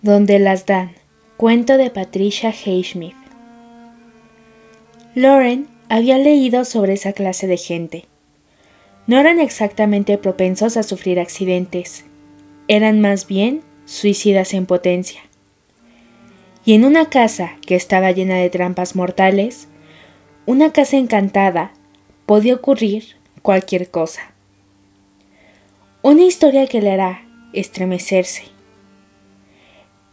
Donde las dan. Cuento de Patricia Highsmith. Lauren había leído sobre esa clase de gente. No eran exactamente propensos a sufrir accidentes. Eran más bien suicidas en potencia. Y en una casa que estaba llena de trampas mortales, una casa encantada, podía ocurrir cualquier cosa. Una historia que le hará estremecerse.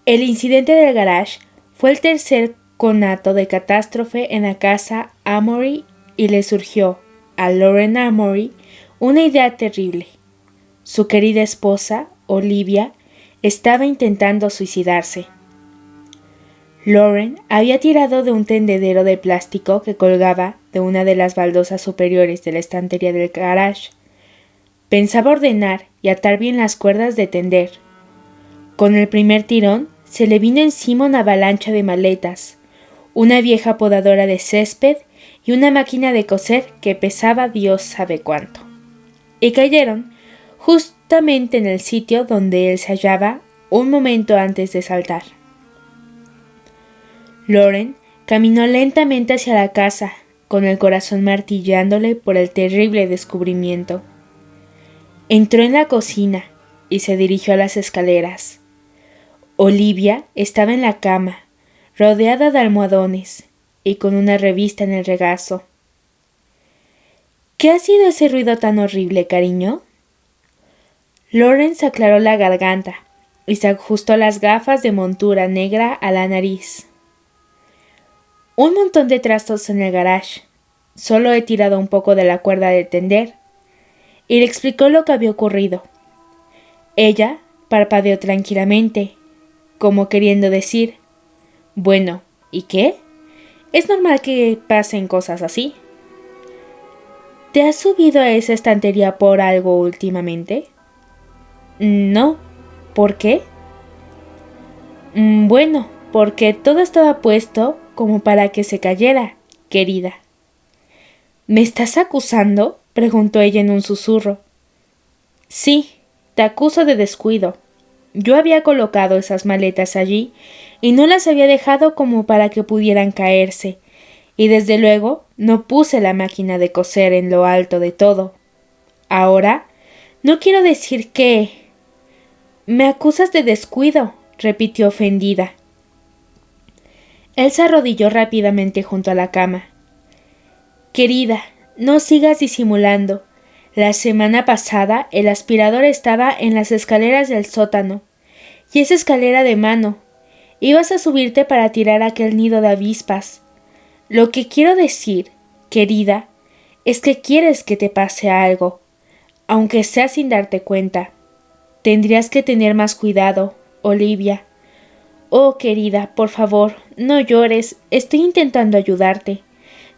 El incidente del garage fue el tercer conato de catástrofe en la casa Amory y le surgió a Lauren Amory una idea terrible. Su querida esposa, Olivia, estaba intentando suicidarse. Lauren había tirado de un tendedero de plástico que colgaba de una de las baldosas superiores de la estantería del garage. Pensaba ordenar y atar bien las cuerdas de tender. Con el primer tirón se le vino encima una avalancha de maletas, una vieja podadora de césped y una máquina de coser que pesaba Dios sabe cuánto. Y cayeron justamente en el sitio donde él se hallaba un momento antes de saltar. Lauren caminó lentamente hacia la casa, con el corazón martillándole por el terrible descubrimiento. Entró en la cocina y se dirigió a las escaleras. Olivia estaba en la cama, rodeada de almohadones y con una revista en el regazo. ¿Qué ha sido ese ruido tan horrible, cariño? Lauren se aclaró la garganta y se ajustó las gafas de montura negra a la nariz. Un montón de trastos en el garage. Solo he tirado un poco de la cuerda de tender. Y le explicó lo que había ocurrido. Ella parpadeó tranquilamente, como queriendo decir, bueno, ¿y qué? Es normal que pasen cosas así. ¿Te has subido a esa estantería por algo últimamente? No. ¿Por qué? Bueno, porque todo estaba puesto como para que se cayera, querida. ¿Me estás acusando?, preguntó ella en un susurro. Sí, te acuso de descuido. Yo había colocado esas maletas allí y no las había dejado como para que pudieran caerse, y desde luego no puse la máquina de coser en lo alto de todo. Ahora, no quiero decir que... Me acusas de descuido, repitió ofendida. Él se arrodilló rápidamente junto a la cama. Querida, no sigas disimulando. La semana pasada el aspirador estaba en las escaleras del sótano, y esa escalera de mano. Ibas a subirte para tirar aquel nido de avispas. Lo que quiero decir, querida, es que quieres que te pase algo, aunque sea sin darte cuenta. Tendrías que tener más cuidado, Olivia. Oh, querida, por favor, no llores. Estoy intentando ayudarte.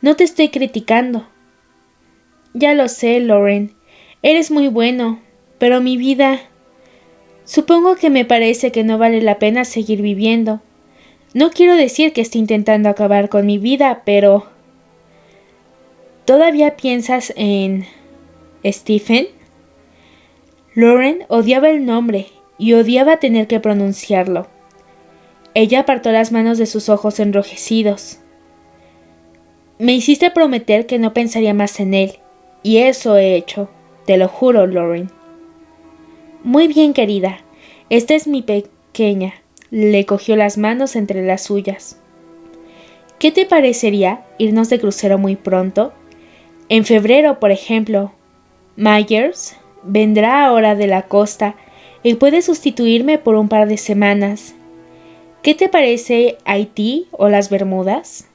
No te estoy criticando. Ya lo sé, Lauren. Eres muy bueno, pero mi vida... Supongo que me parece que no vale la pena seguir viviendo. No quiero decir que esté intentando acabar con mi vida, pero... ¿Todavía piensas en... Stephen? Lauren odiaba el nombre y odiaba tener que pronunciarlo. Ella apartó las manos de sus ojos enrojecidos. Me hiciste prometer que no pensaría más en él, y eso he hecho, te lo juro, Lauren. Muy bien, querida, esta es mi pequeña. Le cogió las manos entre las suyas. ¿Qué te parecería irnos de crucero muy pronto? En febrero, por ejemplo. Myers vendrá ahora de la costa y puede sustituirme por un par de semanas. ¿Qué te parece Haití o las Bermudas?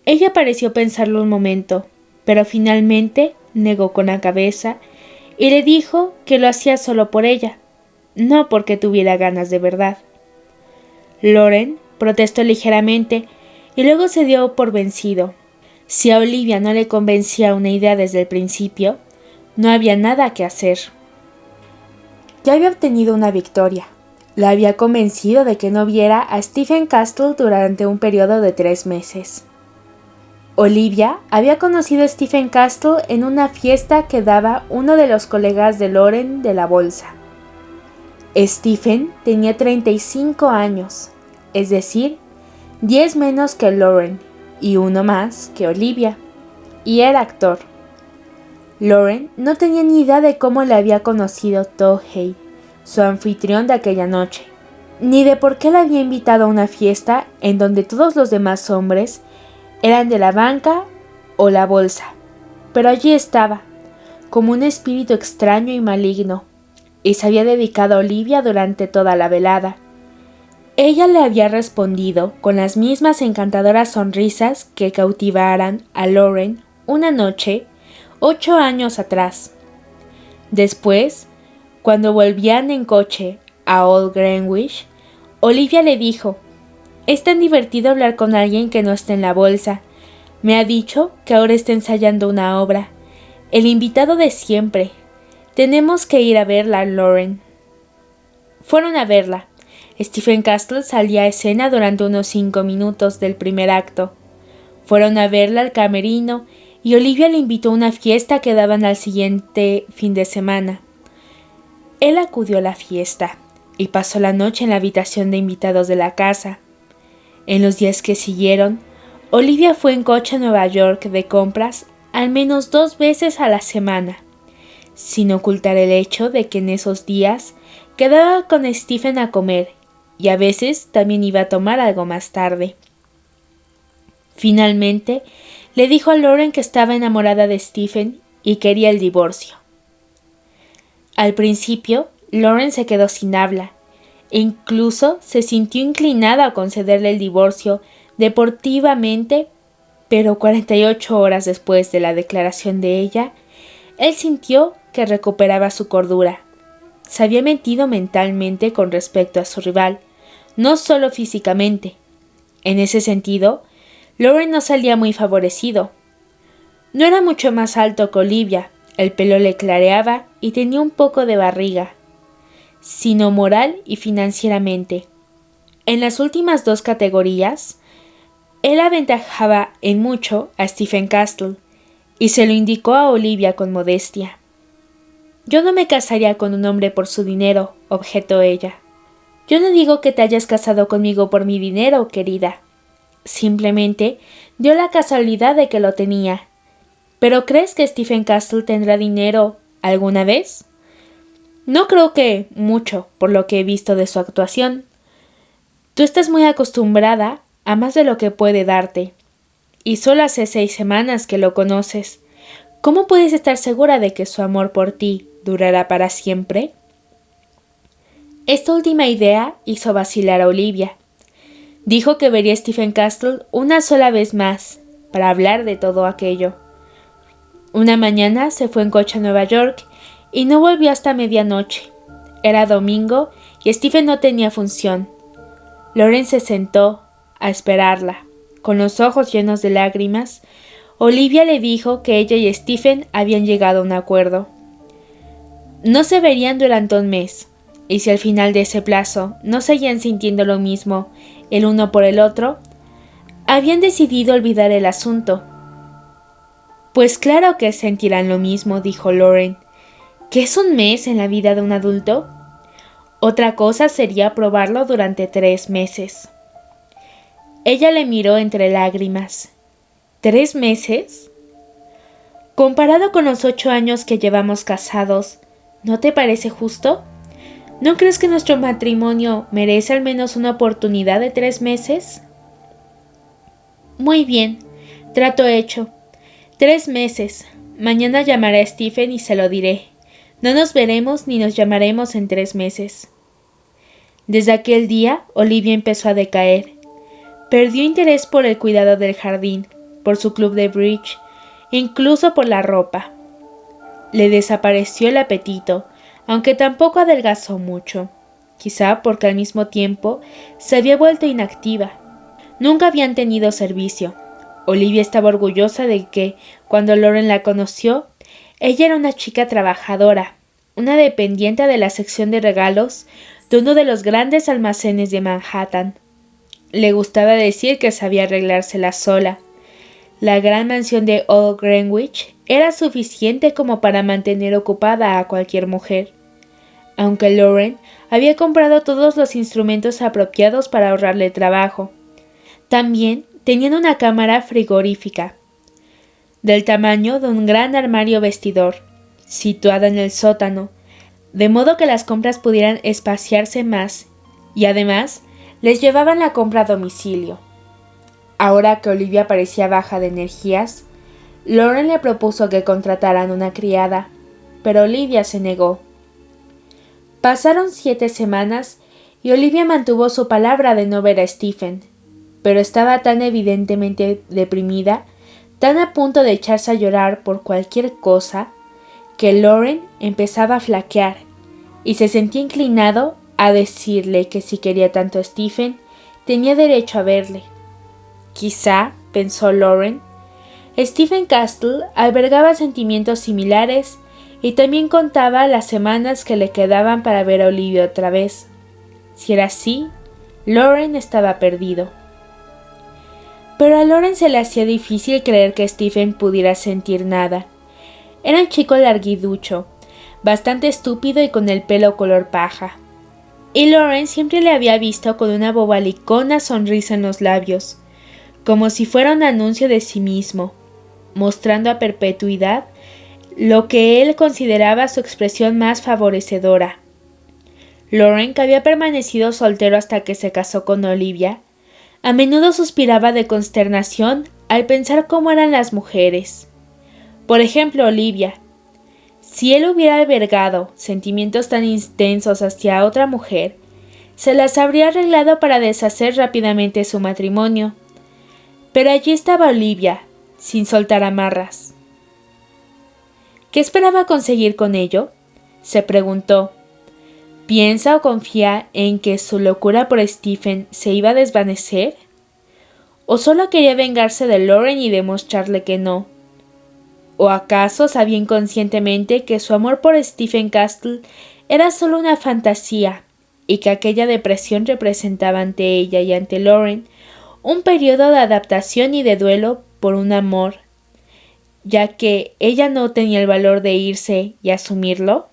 Ella pareció pensarlo un momento, pero finalmente negó con la cabeza y le dijo que lo hacía solo por ella, no porque tuviera ganas de verdad. Lauren protestó ligeramente y luego se dio por vencido. Si a Olivia no le convencía una idea desde el principio, no había nada que hacer. Ya había obtenido una victoria. La había convencido de que no viera a Stephen Castle durante un periodo de 3 meses. Olivia había conocido a Stephen Castle en una fiesta que daba uno de los colegas de Lauren de la bolsa. Stephen tenía 35 años, es decir, 10 menos que Lauren y uno más que Olivia, y era actor. Lauren no tenía ni idea de cómo le había conocido Touhey, su anfitrión de aquella noche, ni de por qué la había invitado a una fiesta en donde todos los demás hombres eran de la banca o la bolsa, pero allí estaba, como un espíritu extraño y maligno, y se había dedicado a Olivia durante toda la velada. Ella le había respondido con las mismas encantadoras sonrisas que cautivaran a Lauren una noche 8 años atrás. Después, cuando volvían en coche a Old Greenwich, Olivia le dijo: «Es tan divertido hablar con alguien que no está en la bolsa. Me ha dicho que ahora está ensayando una obra. El invitado de siempre. Tenemos que ir a verla, Lauren». Fueron a verla. Stephen Castle salía a escena durante unos 5 minutos del primer acto. Fueron a verla al camerino y Olivia le invitó a una fiesta que daban al siguiente fin de semana. Él acudió a la fiesta y pasó la noche en la habitación de invitados de la casa. En los días que siguieron, Olivia fue en coche a Nueva York de compras al menos 2 veces a la semana, sin ocultar el hecho de que en esos días quedaba con Stephen a comer y a veces también iba a tomar algo más tarde. Finalmente, le dijo a Lauren que estaba enamorada de Stephen y quería el divorcio. Al principio, Lauren se quedó sin habla e incluso se sintió inclinada a concederle el divorcio deportivamente, pero 48 horas después de la declaración de ella, él sintió que recuperaba su cordura. Se había mentido mentalmente con respecto a su rival, no solo físicamente. En ese sentido, Lauren no salía muy favorecido. No era mucho más alto que Olivia, el pelo le clareaba y tenía un poco de barriga, sino moral y financieramente. En las últimas 2 categorías, él aventajaba en mucho a Stephen Castle, y se lo indicó a Olivia con modestia. «Yo no me casaría con un hombre por su dinero», objetó ella. «Yo no digo que te hayas casado conmigo por mi dinero, querida. Simplemente dio la casualidad de que lo tenía. ¿Pero crees que Stephen Castle tendrá dinero alguna vez?» «No creo que mucho, por lo que he visto de su actuación. Tú estás muy acostumbrada a más de lo que puede darte. Y solo hace 6 semanas que lo conoces. ¿Cómo puedes estar segura de que su amor por ti durará para siempre?» Esta última idea hizo vacilar a Olivia. Dijo que vería a Stephen Castle una sola vez más, para hablar de todo aquello. Una mañana se fue en coche a Nueva York y no volvió hasta medianoche. Era domingo y Stephen no tenía función. Lauren se sentó a esperarla. Con los ojos llenos de lágrimas, Olivia le dijo que ella y Stephen habían llegado a un acuerdo. No se verían durante un mes, y si al final de ese plazo no seguían sintiendo lo mismo el uno por el otro, habían decidido olvidar el asunto. «Pues claro que sentirán lo mismo», dijo Lauren. «¿Qué es un mes en la vida de un adulto? Otra cosa sería probarlo durante 3 meses». Ella le miró entre lágrimas. ¿3 meses? Comparado con los 8 años que llevamos casados, ¿no te parece justo? ¿No crees que nuestro matrimonio merece al menos una oportunidad de 3 meses? Muy bien, trato hecho. 3 meses. Mañana llamaré a Stephen y se lo diré. No nos veremos ni nos llamaremos en 3 meses. Desde aquel día, Olivia empezó a decaer. Perdió interés por el cuidado del jardín, por su club de bridge, incluso por la ropa. Le desapareció el apetito, aunque tampoco adelgazó mucho, quizá porque al mismo tiempo se había vuelto inactiva. Nunca habían tenido servicio. Olivia estaba orgullosa de que, cuando Lauren la conoció, ella era una chica trabajadora, una dependiente de la sección de regalos de uno de los grandes almacenes de Manhattan. Le gustaba decir que sabía arreglársela sola. La gran mansión de Old Greenwich era suficiente como para mantener ocupada a cualquier mujer. aunque Lauren había comprado todos los instrumentos apropiados para ahorrarle trabajo. También tenían una cámara frigorífica, del tamaño de un gran armario vestidor, situada en el sótano, de modo que las compras pudieran espaciarse más, y además les llevaban la compra a domicilio. Ahora que Olivia parecía baja de energías, Lauren le propuso que contrataran una criada, pero Olivia se negó. Pasaron 7 semanas y Olivia mantuvo su palabra de no ver a Stephen, pero estaba tan evidentemente deprimida, tan a punto de echarse a llorar por cualquier cosa, que Lauren empezaba a flaquear y se sentía inclinado a decirle que si quería tanto a Stephen, tenía derecho a verle. Quizá, pensó Lauren, Stephen Castle albergaba sentimientos similares y también contaba las semanas que le quedaban para ver a Olivia otra vez. Si era así, Lauren estaba perdido. Pero a Lauren se le hacía difícil creer que Stephen pudiera sentir nada. Era un chico larguiducho, bastante estúpido y con el pelo color paja. Y Lauren siempre le había visto con una bobalicona sonrisa en los labios, como si fuera un anuncio de sí mismo, mostrando a perpetuidad lo que él consideraba su expresión más favorecedora. Lauren, que había permanecido soltero hasta que se casó con Olivia, a menudo suspiraba de consternación al pensar cómo eran las mujeres. Por ejemplo, Olivia. Si él hubiera albergado sentimientos tan intensos hacia otra mujer, se las habría arreglado para deshacer rápidamente su matrimonio. Pero allí estaba Olivia, sin soltar amarras. ¿Qué esperaba conseguir con ello?, se preguntó. ¿Piensa o confía en que su locura por Stephen se iba a desvanecer? ¿O solo quería vengarse de Lauren y demostrarle que no? ¿O acaso sabía inconscientemente que su amor por Stephen Castle era solo una fantasía y que aquella depresión representaba ante ella y ante Lauren un periodo de adaptación y de duelo por un amor, ya que ella no tenía el valor de irse y asumirlo?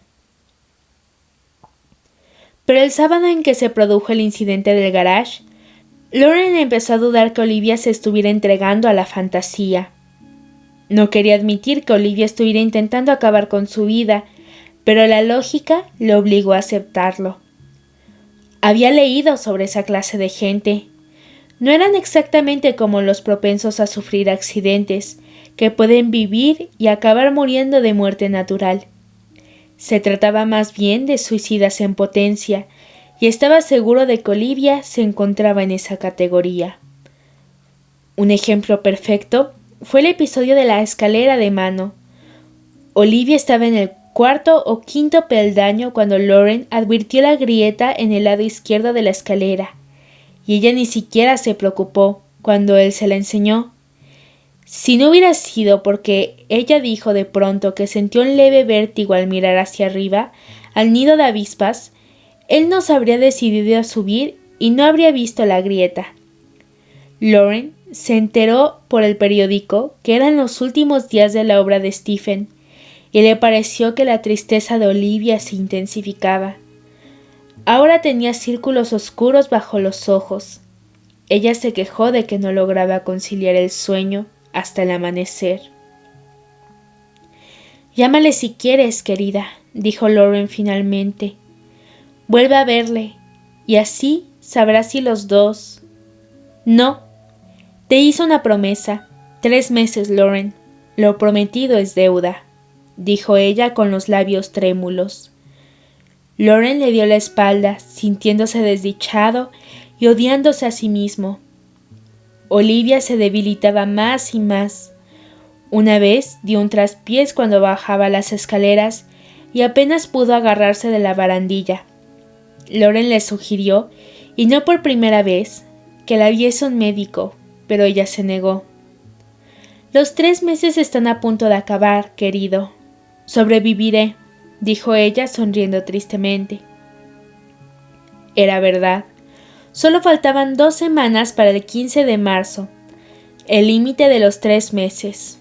Pero el sábado en que se produjo el incidente del garage, Lauren empezó a dudar que Olivia se estuviera entregando a la fantasía. No quería admitir que Olivia estuviera intentando acabar con su vida, pero la lógica le obligó a aceptarlo. Había leído sobre esa clase de gente. No eran exactamente como los propensos a sufrir accidentes, que pueden vivir y acabar muriendo de muerte natural. Se trataba más bien de suicidas en potencia, y estaba seguro de que Olivia se encontraba en esa categoría. Un ejemplo perfecto fue el episodio de la escalera de mano. Olivia estaba en el 4º o 5º peldaño cuando Lauren advirtió la grieta en el lado izquierdo de la escalera, y ella ni siquiera se preocupó cuando él se la enseñó. Si no hubiera sido porque ella dijo de pronto que sintió un leve vértigo al mirar hacia arriba, al nido de avispas, él no se habría decidido a subir y no habría visto la grieta. Lauren se enteró por el periódico que eran los últimos días de la obra de Stephen, y le pareció que la tristeza de Olivia se intensificaba. Ahora tenía círculos oscuros bajo los ojos. Ella se quejó de que no lograba conciliar el sueño hasta el amanecer. «Llámale si quieres, querida», dijo Lauren finalmente. «Vuelve a verle, y así sabrás si los dos...» «No. Te hizo una promesa. 3 meses, Lauren. Lo prometido es deuda», dijo ella con los labios trémulos. Lauren le dio la espalda, sintiéndose desdichado y odiándose a sí mismo. Olivia se debilitaba más y más. Una vez dio un traspiés cuando bajaba las escaleras y apenas pudo agarrarse de la barandilla. Lauren le sugirió, y no por primera vez, que la viese un médico, pero ella se negó. «Los 3 meses están a punto de acabar, querido. Sobreviviré», dijo ella sonriendo tristemente. Era verdad. Solo faltaban 2 semanas para el 15 de marzo, el límite de los 3 meses.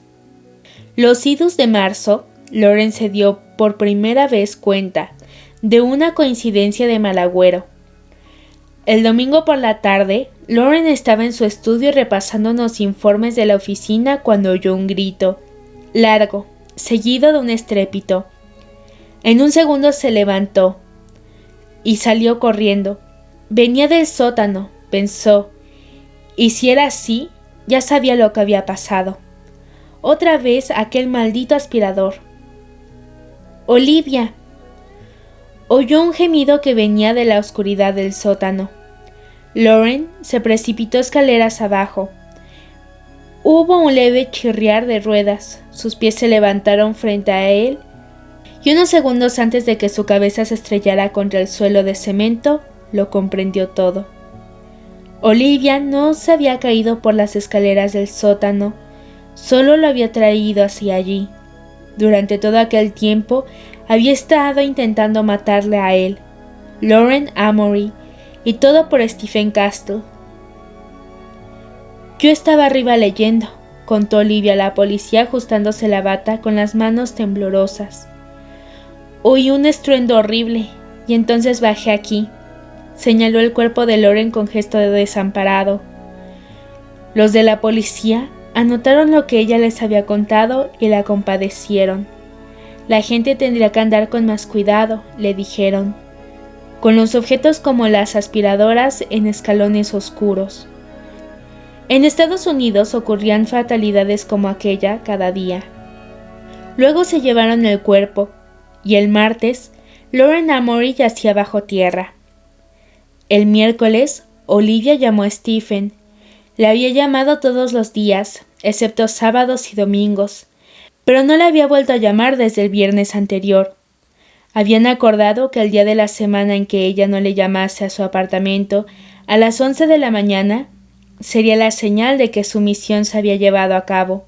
Los idus de marzo, Lauren se dio por primera vez cuenta de una coincidencia de mal agüero. El domingo por la tarde, Lauren estaba en su estudio repasando unos informes de la oficina cuando oyó un grito, largo, seguido de un estrépito. En un segundo se levantó y salió corriendo. Venía del sótano, pensó, y si era así, ya sabía lo que había pasado. Otra vez aquel maldito aspirador. ¡Olivia! Oyó un gemido que venía de la oscuridad del sótano. Lauren se precipitó escaleras abajo. Hubo un leve chirriar de ruedas, sus pies se levantaron frente a él, y unos segundos antes de que su cabeza se estrellara contra el suelo de cemento, lo comprendió todo. Olivia no se había caído por las escaleras del sótano, solo lo había traído hacia allí. Durante todo aquel tiempo había estado intentando matarle a él, Lauren Amory, y todo por Stephen Castle. Yo estaba arriba leyendo, contó Olivia a la policía ajustándose la bata con las manos temblorosas. Oí un estruendo horrible y entonces bajé aquí, señaló el cuerpo de Lauren con gesto de desamparado. Los de la policía anotaron lo que ella les había contado y la compadecieron. La gente tendría que andar con más cuidado, le dijeron, con los objetos como las aspiradoras en escalones oscuros. En Estados Unidos ocurrían fatalidades como aquella cada día. Luego se llevaron el cuerpo, y el martes, Lauren Amory yacía bajo tierra. El miércoles, Olivia llamó a Stephen. Le había llamado todos los días, excepto sábados y domingos, pero no le había vuelto a llamar desde el viernes anterior. Habían acordado que el día de la semana en que ella no le llamase a su apartamento a las 11 de la mañana sería la señal de que su misión se había llevado a cabo.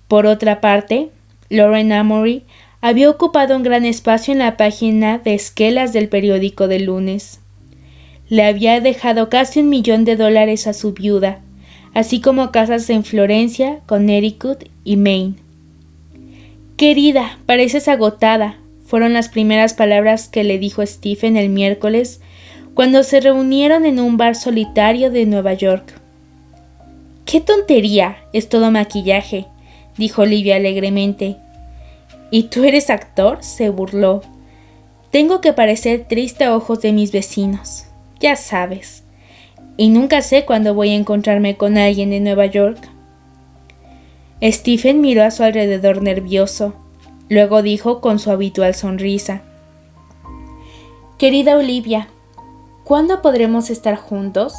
Por otra parte, Lauren Amory había ocupado un gran espacio en la página de esquelas del periódico del lunes. Le había dejado casi $1 millón a su viuda, así como casas en Florencia, Connecticut y Maine. «Querida, pareces agotada», fueron las primeras palabras que le dijo Stephen el miércoles cuando se reunieron en un bar solitario de Nueva York. «¡Qué tontería! Es todo maquillaje», dijo Olivia alegremente. «¿Y tú eres actor?», se burló. «Tengo que parecer triste a ojos de mis vecinos, ya sabes. Y nunca sé cuándo voy a encontrarme con alguien de Nueva York». Stephen miró a su alrededor nervioso. Luego dijo con su habitual sonrisa: «Querida Olivia, ¿cuándo podremos estar juntos?».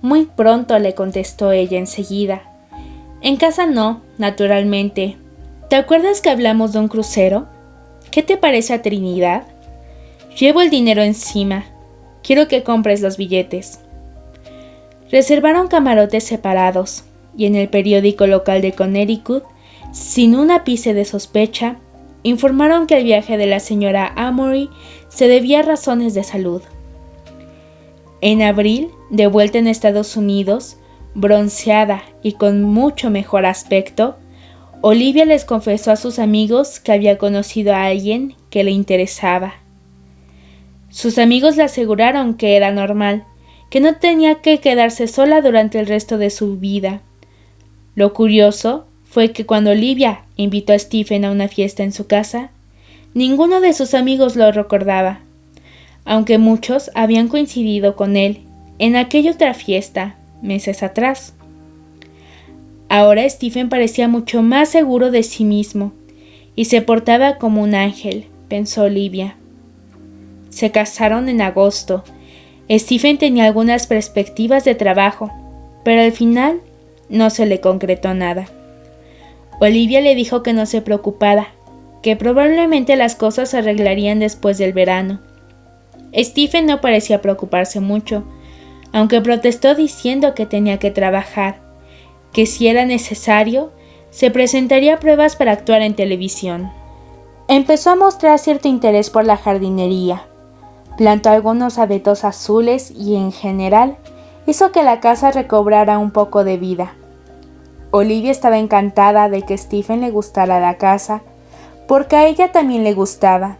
«Muy pronto», le contestó ella enseguida. «En casa no, naturalmente. ¿Te acuerdas que hablamos de un crucero? ¿Qué te parece a Trinidad? Llevo el dinero encima. Quiero que compres los billetes». Reservaron camarotes separados, y en el periódico local de Connecticut, sin un ápice de sospecha, informaron que el viaje de la señora Amory se debía a razones de salud. En abril, de vuelta en Estados Unidos, bronceada y con mucho mejor aspecto, Olivia les confesó a sus amigos que había conocido a alguien que le interesaba. Sus amigos le aseguraron que era normal, que no tenía que quedarse sola durante el resto de su vida. Lo curioso fue que cuando Olivia invitó a Stephen a una fiesta en su casa, ninguno de sus amigos lo recordaba, aunque muchos habían coincidido con él en aquella otra fiesta, meses atrás. Ahora Stephen parecía mucho más seguro de sí mismo, y se portaba como un ángel, pensó Olivia. Se casaron en agosto. Stephen tenía algunas perspectivas de trabajo, pero al final no se le concretó nada. Olivia le dijo que no se preocupara, que probablemente las cosas se arreglarían después del verano. Stephen no parecía preocuparse mucho, aunque protestó diciendo que tenía que trabajar, que si era necesario, se presentaría a pruebas para actuar en televisión. Empezó a mostrar cierto interés por la jardinería. Plantó algunos abetos azules y, en general, hizo que la casa recobrara un poco de vida. Olivia estaba encantada de que Stephen le gustara la casa, porque a ella también le gustaba.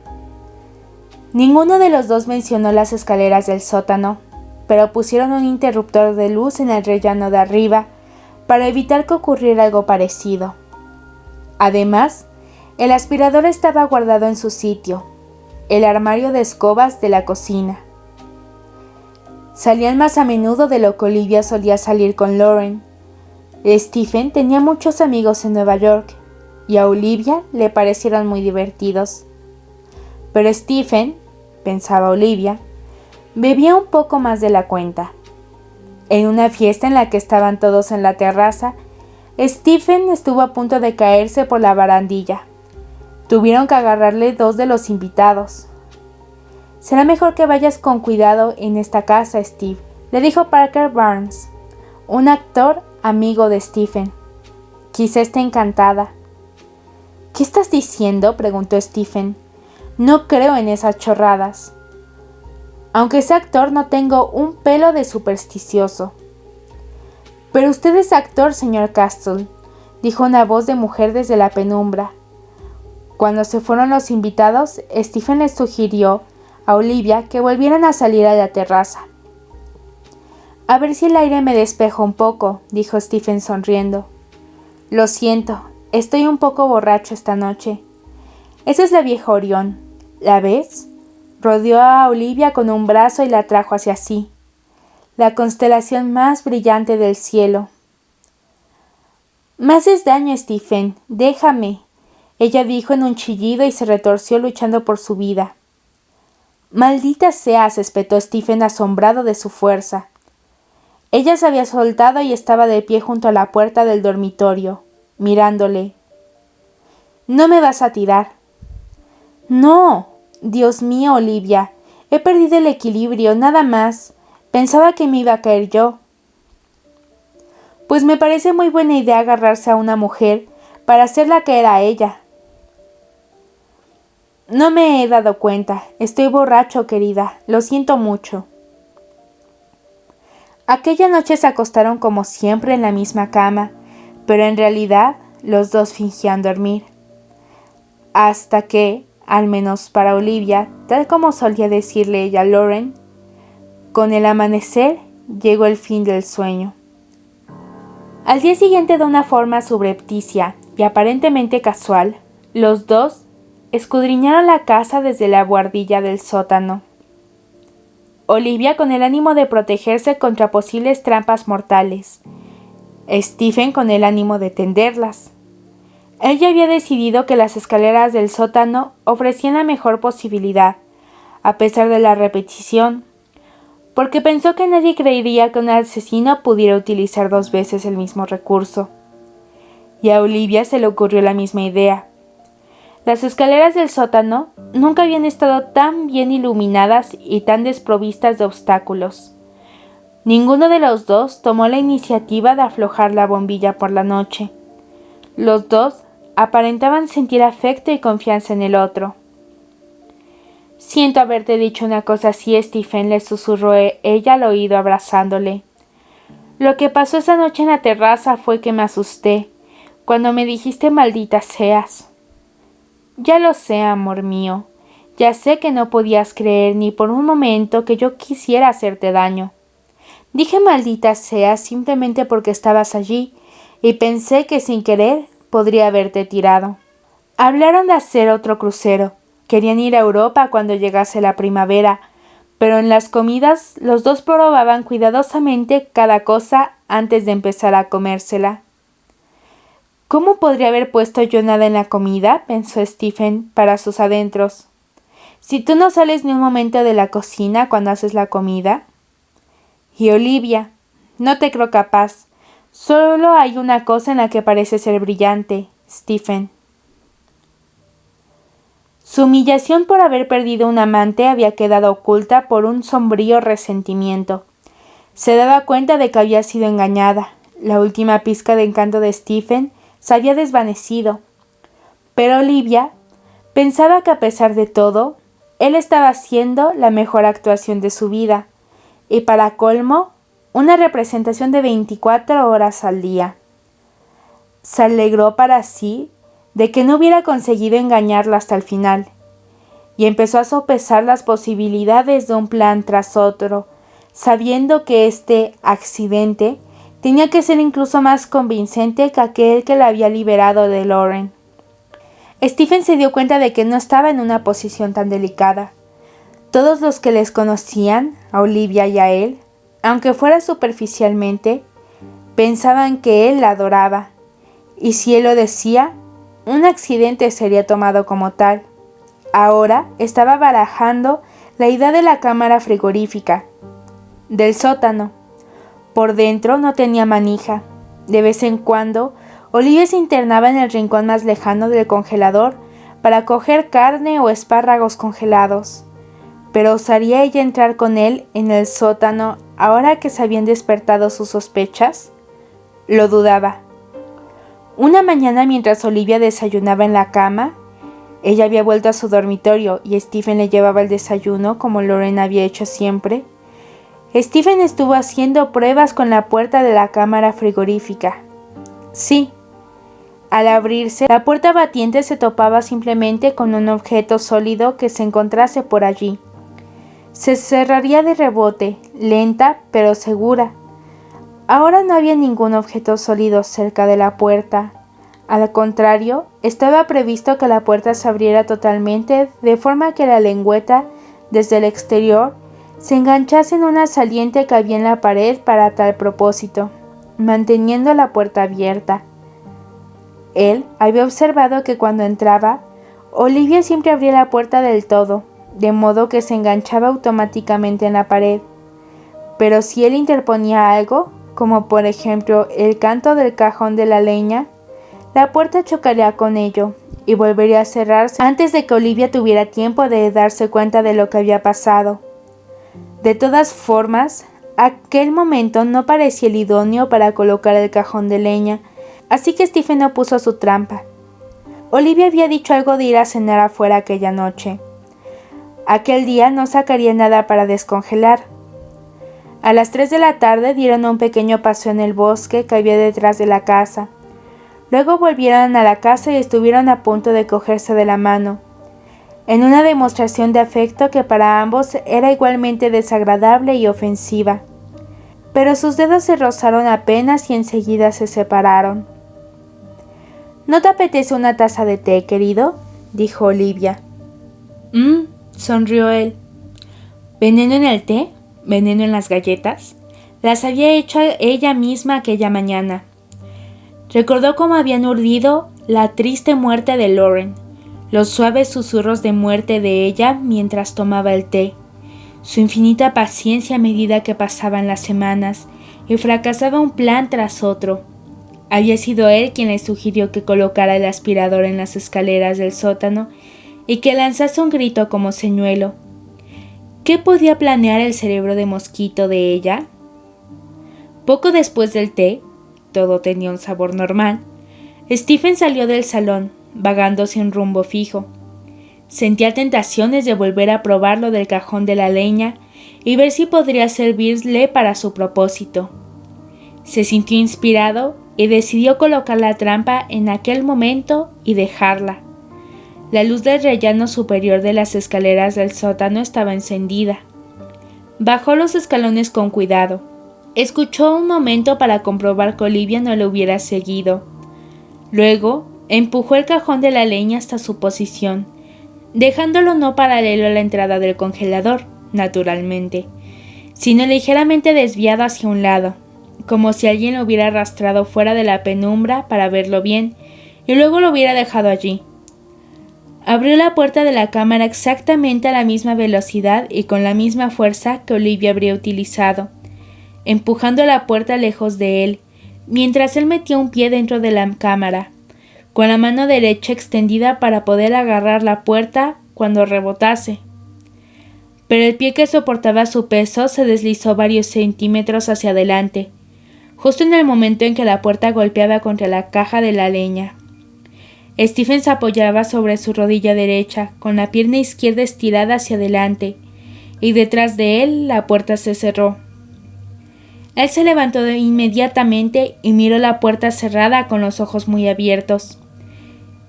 Ninguno de los dos mencionó las escaleras del sótano, pero pusieron un interruptor de luz en el rellano de arriba para evitar que ocurriera algo parecido. Además, el aspirador estaba guardado en su sitio, el armario de escobas de la cocina. Salían más a menudo de lo que Olivia solía salir con Lauren. Stephen tenía muchos amigos en Nueva York y a Olivia le parecieron muy divertidos. Pero Stephen, pensaba Olivia, bebía un poco más de la cuenta. En una fiesta en la que estaban todos en la terraza, Stephen estuvo a punto de caerse por la barandilla. Tuvieron que agarrarle dos de los invitados. «Será mejor que vayas con cuidado en esta casa, Steve», le dijo Parker Barnes, un actor amigo de Stephen. «Quizá esté encantada». «¿Qué estás diciendo?», preguntó Stephen. «No creo en esas chorradas. Aunque sea actor, no tengo un pelo de supersticioso». «Pero usted es actor, señor Castle», dijo una voz de mujer desde la penumbra. Cuando se fueron los invitados, Stephen les sugirió a Olivia que volvieran a salir a la terraza. «A ver si el aire me despeja un poco», dijo Stephen sonriendo. «Lo siento, estoy un poco borracho esta noche». «Esa es la vieja Orión. ¿La ves?». Rodeó a Olivia con un brazo y la trajo hacia sí. La constelación más brillante del cielo. «Me haces daño, Stephen. Déjame», ella dijo en un chillido y se retorció luchando por su vida. «Maldita seas», espetó Stephen asombrado de su fuerza. Ella se había soltado y estaba de pie junto a la puerta del dormitorio, mirándole. «No me vas a tirar». «No. Dios mío, Olivia. He perdido el equilibrio, nada más. Pensaba que me iba a caer yo». «Pues me parece muy buena idea agarrarse a una mujer para hacerla caer a ella». «No me he dado cuenta. Estoy borracho, querida. Lo siento mucho». Aquella noche se acostaron como siempre en la misma cama, pero en realidad los dos fingían dormir. Hasta que, al menos para Olivia, tal como solía decirle ella a Lauren, con el amanecer llegó el fin del sueño. Al día siguiente, de una forma subrepticia y aparentemente casual, los dos escudriñaron la casa desde la buhardilla del sótano. Olivia con el ánimo de protegerse contra posibles trampas mortales, Stephen con el ánimo de tenderlas. Ella había decidido que las escaleras del sótano ofrecían la mejor posibilidad, a pesar de la repetición, porque pensó que nadie creería que un asesino pudiera utilizar dos veces el mismo recurso. Y a Olivia se le ocurrió la misma idea. Las escaleras del sótano nunca habían estado tan bien iluminadas y tan desprovistas de obstáculos. Ninguno de los dos tomó la iniciativa de aflojar la bombilla por la noche. Los dos aparentaban sentir afecto y confianza en el otro. «Siento haberte dicho una cosa así, Stephen», le susurró ella al oído abrazándole. «Lo que pasó esa noche en la terraza fue que me asusté, cuando me dijiste maldita seas». «Ya lo sé, amor mío. Ya sé que no podías creer ni por un momento que yo quisiera hacerte daño. Dije maldita seas simplemente porque estabas allí y pensé que sin querer podría haberte tirado». Hablaron de hacer otro crucero. Querían ir a Europa cuando llegase la primavera, pero en las comidas los dos probaban cuidadosamente cada cosa antes de empezar a comérsela. «¿Cómo podría haber puesto yo nada en la comida?», pensó Stephen para sus adentros. «Si tú no sales ni un momento de la cocina cuando haces la comida». «Y Olivia, no te creo capaz. Solo hay una cosa en la que parece ser brillante, Stephen». Su humillación por haber perdido un amante había quedado oculta por un sombrío resentimiento. Se daba cuenta de que había sido engañada. La última pizca de encanto de Stephen se había desvanecido. Pero Olivia pensaba que a pesar de todo, él estaba haciendo la mejor actuación de su vida, y para colmo, una representación de 24 horas al día. Se alegró para sí de que no hubiera conseguido engañarla hasta el final, y empezó a sopesar las posibilidades de un plan tras otro, sabiendo que este accidente tenía que ser incluso más convincente que aquel que la había liberado de Lauren. Stephen se dio cuenta de que no estaba en una posición tan delicada. Todos los que les conocían, a Olivia y a él, aunque fuera superficialmente, pensaban que él la adoraba, y si él lo decía, un accidente sería tomado como tal. Ahora estaba barajando la idea de la cámara frigorífica, del sótano. Por dentro no tenía manija. De vez en cuando, Olivia se internaba en el rincón más lejano del congelador para coger carne o espárragos congelados. Pero ¿osaría ella entrar con él en el sótano ahora que se habían despertado sus sospechas? Lo dudaba. Una mañana, mientras Olivia desayunaba en la cama, ella había vuelto a su dormitorio y Stephen le llevaba el desayuno como Lauren había hecho siempre. Stephen estuvo haciendo pruebas con la puerta de la cámara frigorífica. Sí. Al abrirse, la puerta batiente se topaba simplemente con un objeto sólido que se encontrase por allí. Se cerraría de rebote, lenta pero segura. Ahora no había ningún objeto sólido cerca de la puerta. Al contrario, estaba previsto que la puerta se abriera totalmente de forma que la lengüeta, desde el exterior, se enganchase en una saliente que había en la pared para tal propósito, manteniendo la puerta abierta. Él había observado que cuando entraba, Olivia siempre abría la puerta del todo, de modo que se enganchaba automáticamente en la pared. Pero si él interponía algo, como por ejemplo el canto del cajón de la leña, la puerta chocaría con ello y volvería a cerrarse antes de que Olivia tuviera tiempo de darse cuenta de lo que había pasado. De todas formas, aquel momento no parecía el idóneo para colocar el cajón de leña, así que Stephen no puso su trampa. Olivia había dicho algo de ir a cenar afuera aquella noche. Aquel día no sacaría nada para descongelar. A las 3 de la tarde dieron un pequeño paseo en el bosque que había detrás de la casa. Luego volvieron a la casa y estuvieron a punto de cogerse de la mano, en una demostración de afecto que para ambos era igualmente desagradable y ofensiva. Pero sus dedos se rozaron apenas y enseguida se separaron. ¿No te apetece una taza de té, querido?, dijo Olivia. Sonrió él. ¿Veneno en el té? ¿Veneno en las galletas? Las había hecho ella misma aquella mañana. Recordó cómo habían urdido la triste muerte de Lauren, los suaves susurros de muerte de ella mientras tomaba el té, su infinita paciencia a medida que pasaban las semanas y fracasaba un plan tras otro. Había sido él quien le sugirió que colocara el aspirador en las escaleras del sótano y que lanzase un grito como señuelo. ¿Qué podía planear el cerebro de mosquito de ella? Poco después del té, todo tenía un sabor normal, Stephen salió del salón, vagando sin rumbo fijo. Sentía tentaciones de volver a probar lo del cajón de la leña y ver si podría servirle para su propósito. Se sintió inspirado y decidió colocar la trampa en aquel momento y dejarla. La luz del rellano superior de las escaleras del sótano estaba encendida. Bajó los escalones con cuidado. Escuchó un momento para comprobar que Olivia no lo hubiera seguido. Luego, empujó el cajón de la leña hasta su posición, dejándolo no paralelo a la entrada del congelador, naturalmente, sino ligeramente desviado hacia un lado, como si alguien lo hubiera arrastrado fuera de la penumbra para verlo bien, y luego lo hubiera dejado allí. Abrió la puerta de la cámara exactamente a la misma velocidad y con la misma fuerza que Olivia habría utilizado, empujando la puerta lejos de él, mientras él metía un pie dentro de la cámara, con la mano derecha extendida para poder agarrar la puerta cuando rebotase. Pero el pie que soportaba su peso se deslizó varios centímetros hacia adelante, justo en el momento en que la puerta golpeaba contra la caja de la leña. Stephen se apoyaba sobre su rodilla derecha, con la pierna izquierda estirada hacia adelante, y detrás de él la puerta se cerró. Él se levantó inmediatamente y miró la puerta cerrada con los ojos muy abiertos.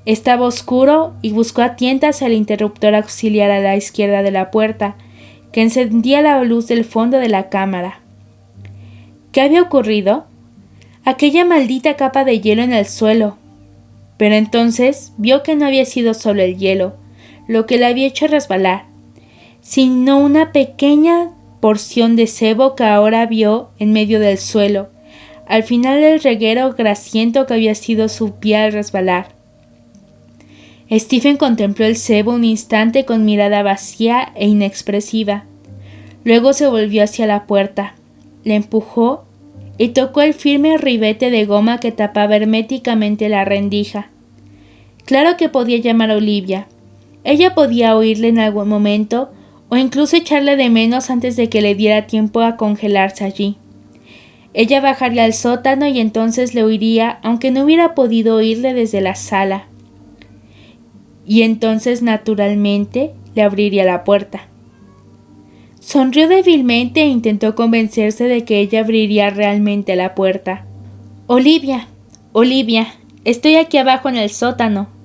Estaba oscuro y buscó a tientas el interruptor auxiliar a la izquierda de la puerta, que encendía la luz del fondo de la cámara. ¿Qué había ocurrido? Aquella maldita capa de hielo en el suelo. Pero entonces vio que no había sido solo el hielo lo que le había hecho resbalar, sino una pequeña porción de sebo que ahora vio en medio del suelo, al final del reguero grasiento que había sido su pie al resbalar. Stephen contempló el sebo un instante con mirada vacía e inexpresiva. Luego se volvió hacia la puerta, la empujó y tocó el firme ribete de goma que tapaba herméticamente la rendija. Claro que podía llamar a Olivia. Ella podía oírle en algún momento o incluso echarle de menos antes de que le diera tiempo a congelarse allí. Ella bajaría al sótano y entonces le oiría, aunque no hubiera podido oírle desde la sala. Y entonces, naturalmente, le abriría la puerta. Sonrió débilmente e intentó convencerse de que ella abriría realmente la puerta. Olivia, estoy aquí abajo en el sótano.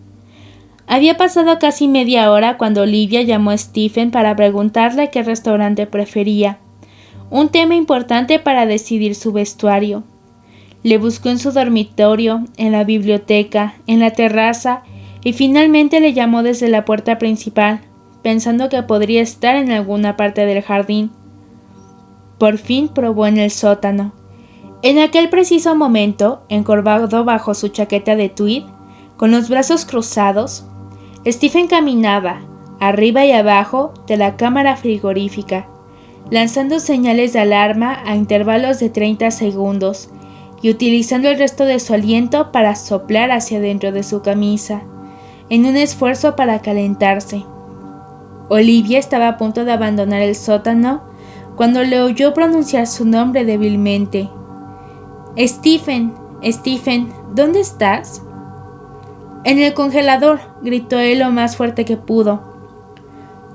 Había pasado casi media hora cuando Olivia llamó a Stephen para preguntarle qué restaurante prefería, un tema importante para decidir su vestuario. Le buscó en su dormitorio, en la biblioteca, en la terraza y finalmente le llamó desde la puerta principal, pensando que podría estar en alguna parte del jardín. Por fin probó en el sótano. En aquel preciso momento, encorvado bajo su chaqueta de tweed, con los brazos cruzados, Stephen caminaba, arriba y abajo, de la cámara frigorífica, lanzando señales de alarma a intervalos de 30 segundos y utilizando el resto de su aliento para soplar hacia dentro de su camisa, en un esfuerzo para calentarse. Olivia estaba a punto de abandonar el sótano cuando le oyó pronunciar su nombre débilmente. Stephen, ¿dónde estás? En el congelador, gritó él lo más fuerte que pudo.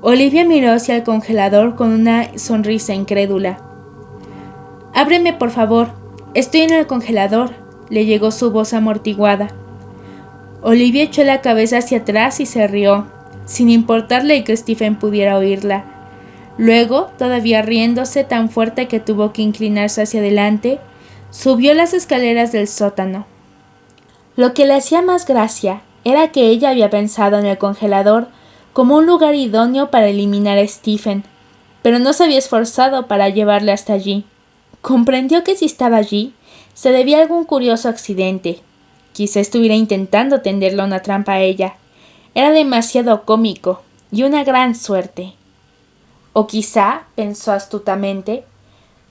Olivia miró hacia el congelador con una sonrisa incrédula. Ábreme, por favor. Estoy en el congelador, le llegó su voz amortiguada. Olivia echó la cabeza hacia atrás y se rió, sin importarle que Stephen pudiera oírla. Luego, todavía riéndose tan fuerte que tuvo que inclinarse hacia adelante, subió las escaleras del sótano. Lo que le hacía más gracia era que ella había pensado en el congelador como un lugar idóneo para eliminar a Stephen, pero no se había esforzado para llevarle hasta allí. Comprendió que si estaba allí, se debía a algún curioso accidente. Quizá estuviera intentando tenderle una trampa a ella. Era demasiado cómico y una gran suerte. O quizá, pensó astutamente,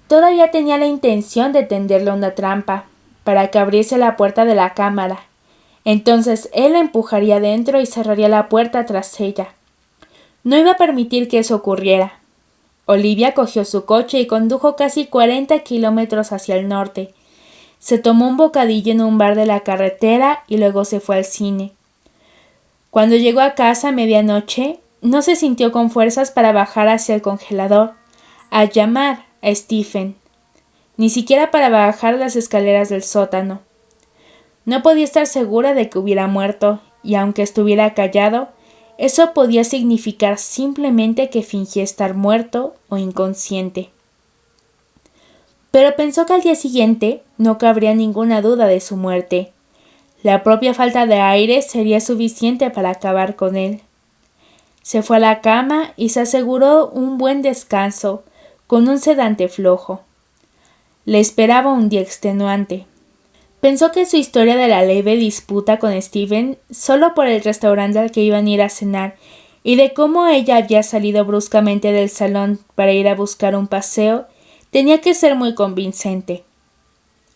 todavía tenía la intención de tenderle una trampa, para que abriese la puerta de la cámara. Entonces él la empujaría dentro y cerraría la puerta tras ella. No iba a permitir que eso ocurriera. Olivia cogió su coche y condujo casi 40 kilómetros hacia el norte. Se tomó un bocadillo en un bar de la carretera y luego se fue al cine. Cuando llegó a casa a medianoche, no se sintió con fuerzas para bajar hacia el congelador, a llamar a Stephen, ni siquiera para bajar las escaleras del sótano. No podía estar segura de que hubiera muerto, y aunque estuviera callado, eso podía significar simplemente que fingía estar muerto o inconsciente. Pero pensó que al día siguiente no cabría ninguna duda de su muerte. La propia falta de aire sería suficiente para acabar con él. Se fue a la cama y se aseguró un buen descanso con un sedante flojo. Le esperaba un día extenuante. Pensó que su historia de la leve disputa con Stephen solo por el restaurante al que iban a ir a cenar y de cómo ella había salido bruscamente del salón para ir a buscar un paseo tenía que ser muy convincente.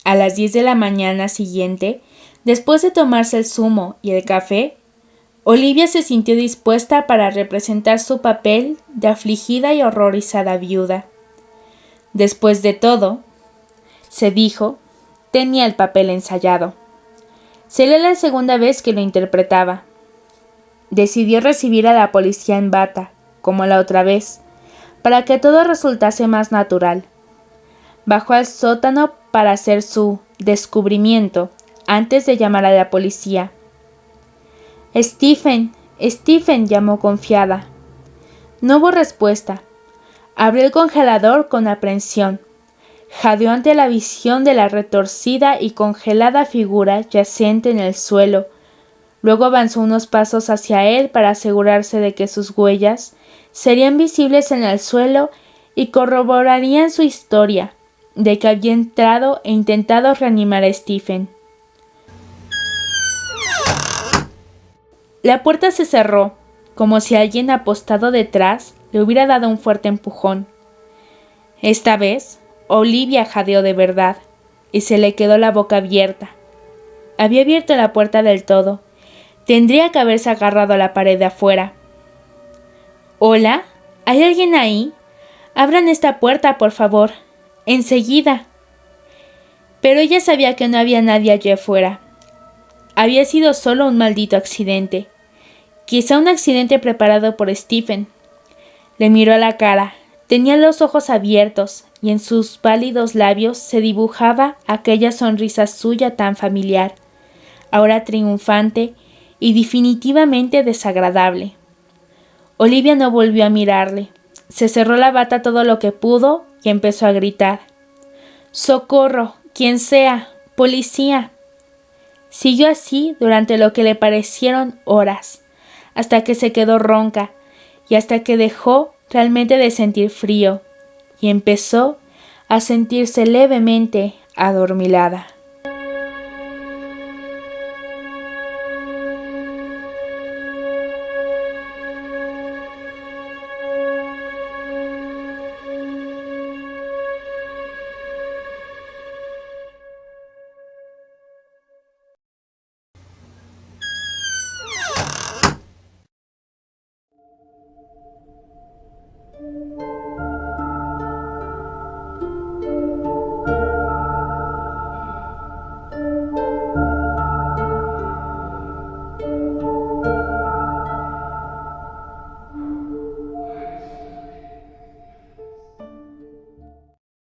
A las 10 de la mañana siguiente, después de tomarse el zumo y el café, Olivia se sintió dispuesta para representar su papel de afligida y horrorizada viuda. Después de todo, se dijo, tenía el papel ensayado. Sería la segunda vez que lo interpretaba. Decidió recibir a la policía en bata, como la otra vez, para que todo resultase más natural. Bajó al sótano para hacer su descubrimiento antes de llamar a la policía. Stephen, Stephen, llamó confiada. No hubo respuesta. Abrió el congelador con aprensión. Jadeó ante la visión de la retorcida y congelada figura yacente en el suelo. Luego avanzó unos pasos hacia él para asegurarse de que sus huellas serían visibles en el suelo y corroborarían su historia, de que había entrado e intentado reanimar a Stephen. La puerta se cerró, como si alguien apostado detrás le hubiera dado un fuerte empujón. Esta vez, Olivia jadeó de verdad, y se le quedó la boca abierta. Había abierto la puerta del todo. Tendría que haberse agarrado a la pared de afuera. «¿Hola? ¿Hay alguien ahí? Abran esta puerta, por favor. Enseguida». Pero ella sabía que no había nadie allí afuera. Había sido solo un maldito accidente. Quizá un accidente preparado por Stephen. Le miró a la cara. Tenía los ojos abiertos y en sus pálidos labios se dibujaba aquella sonrisa suya tan familiar, ahora triunfante y definitivamente desagradable. Olivia no volvió a mirarle. Se cerró la bata todo lo que pudo y empezó a gritar. «¡Socorro! ¡Quien sea! ¡Policía!». Siguió así durante lo que le parecieron horas, hasta que se quedó ronca y hasta que dejó realmente de sentir frío y empezó a sentirse levemente adormilada.